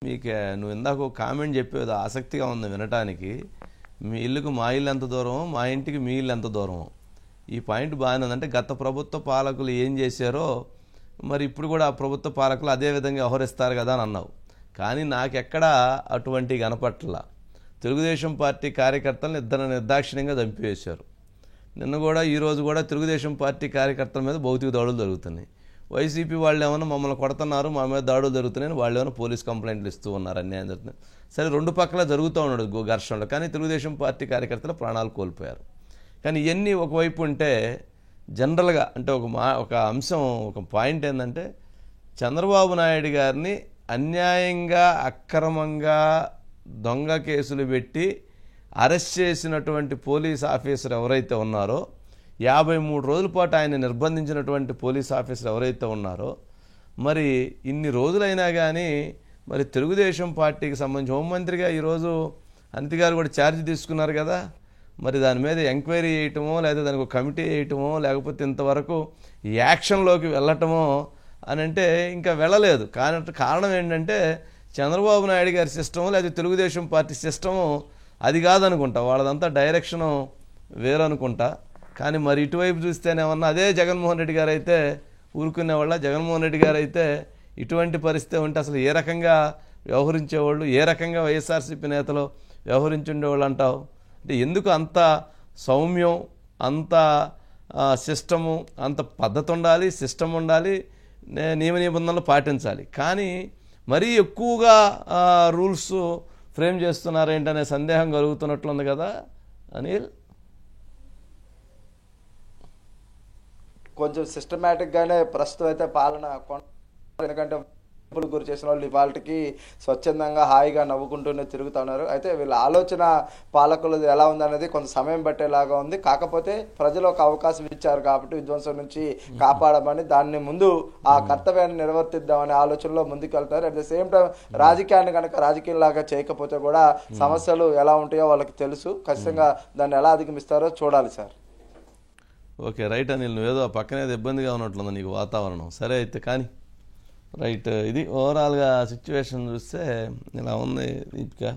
మీకు నువ్వు ఇందాక ఒక కామెంట్ చెప్పేది ఆసక్తిగా ఉంది వినటానికి. మీ ఇల్లుకు మా ఇల్లు ఎంత దూరమో, మా ఇంటికి మీ ఇల్లు ఎంత దూరమో. ఈ పాయింట్ బాగానే ఉందంటే గత ప్రభుత్వ పాలకులు ఏం చేశారో మరి ఇప్పుడు కూడా ఆ ప్రభుత్వ పాలకులు అదే విధంగా వ్యవహరిస్తారు కదా అని అన్నావు. కానీ నాకెక్కడా అటువంటి కనపట్ల. తెలుగుదేశం పార్టీ కార్యకర్తలను ఇద్దరు నిర్దాక్షిణ్యంగా చంపివేశారు. నిన్న కూడా ఈరోజు కూడా తెలుగుదేశం పార్టీ కార్యకర్తల మీద భౌతిక దాడులు జరుగుతున్నాయి. వైసీపీ వాళ్ళు ఏమైనా మమ్మల్ని కొడుతున్నారు, మా మీద దాడులు జరుగుతున్నాయని వాళ్ళు ఏమైనా పోలీస్ కంప్లైంట్లు ఇస్తూ ఉన్నారు, అన్యాయం జరుగుతుంది. సరే, రెండు పక్కల జరుగుతూ ఉన్నాడు ఘర్షణలు. కానీ తెలుగుదేశం పార్టీ కార్యకర్తలు ప్రాణాలు కోల్పోయారు. కానీ ఇవన్నీ ఒకవైపు ఉంటే జనరల్గా అంటే ఒక అంశం, ఒక పాయింట్ ఏంటంటే చంద్రబాబు నాయుడు గారిని అన్యాయంగా అక్రమంగా దొంగ కేసులు పెట్టి అరెస్ట్ చేసినటువంటి పోలీస్ ఆఫీసర్ ఎవరైతే ఉన్నారో, 53 రోజుల పాటు ఆయన నిర్బంధించినటువంటి పోలీస్ ఆఫీసర్ ఎవరైతే ఉన్నారో, మరి ఇన్ని రోజులైనా కానీ మరి తెలుగుదేశం పార్టీకి సంబంధించి హోంమంత్రిగా ఈరోజు అనిత గారు కూడా ఛార్జ్ తీసుకున్నారు కదా. మరి దాని మీద ఎంక్వైరీ చేయటమో, లేదా దానికి ఒక కమిటీ వేయటమో, లేకపోతే ఇంతవరకు యాక్షన్లోకి వెళ్ళటమో అని అంటే ఇంకా వెళ్ళలేదు. కారణం ఏంటంటే చంద్రబాబు నాయుడు గారి సిస్టము లేదా తెలుగుదేశం పార్టీ సిస్టము అది కాదనుకుంటా, వాళ్ళదంతా డైరెక్షను వేరనుకుంటా. కానీ మరి ఇటువైపు చూస్తేనేమన్నా అదే జగన్మోహన్ రెడ్డి గారు అయితే ఊరుకునేవాళ్ళ. జగన్మోహన్ రెడ్డి గారు అయితే ఇటువంటి పరిస్థితి ఉంటే అసలు ఏ రకంగా వ్యవహరించేవాళ్ళు, ఏ రకంగా వైఎస్ఆర్సీపీ నేతలు వ్యవహరించుండేవాళ్ళు అంటావు. అంటే ఎందుకు అంత సౌమ్యం, అంత సిస్టము, అంత పద్ధతి ఉండాలి, సిస్టమ్ ఉండాలి, నియమ నిబంధనలు పాటించాలి. కానీ మరీ ఎక్కువగా రూల్స్ ఫ్రేమ్ చేస్తున్నారేంటనే సందేహం కలుగుతున్నట్లుంది కదా అనిల్. కొంచెం సిస్టమేటిక్గానే ప్రస్తుతం అయితే పాలన, ఎందుకంటే గురి చేసిన వాళ్ళు ఇవాళకి స్వచ్ఛందంగా హాయిగా నవ్వుకుంటూనే తిరుగుతున్నారు. అయితే వీళ్ళ ఆలోచన పాలకులు ఎలా ఉందనేది కొంత సమయం పట్టేలాగా ఉంది. కాకపోతే ప్రజలు ఒక అవకాశం ఇచ్చారు కాబట్టి విధ్వంసం నుంచి కాపాడమని, దాన్ని ముందు ఆ కర్తవ్యాన్ని నిర్వర్తిద్దామనే ఆలోచనలో ముందుకు వెళ్తారు. అట్ ద సేమ్ టైం రాజకీయాన్ని కనుక రాజకీయంలాగా చేయకపోతే కూడా సమస్యలు ఎలా ఉంటాయో వాళ్ళకి తెలుసు. ఖచ్చితంగా దాన్ని ఎలా అధిగమిస్తారో చూడాలి సార్. ఓకే, రైట్ అనిల్, నువ్వేదో పక్కనేది ఇబ్బందిగా ఉన్నట్లుంది నీకు వాతావరణం. సరే అయితే కానీ రైట్, ఇది ఓవరాల్గా సిచ్యువేషన్ చూస్తే ఇలా ఉంది ఇంకా.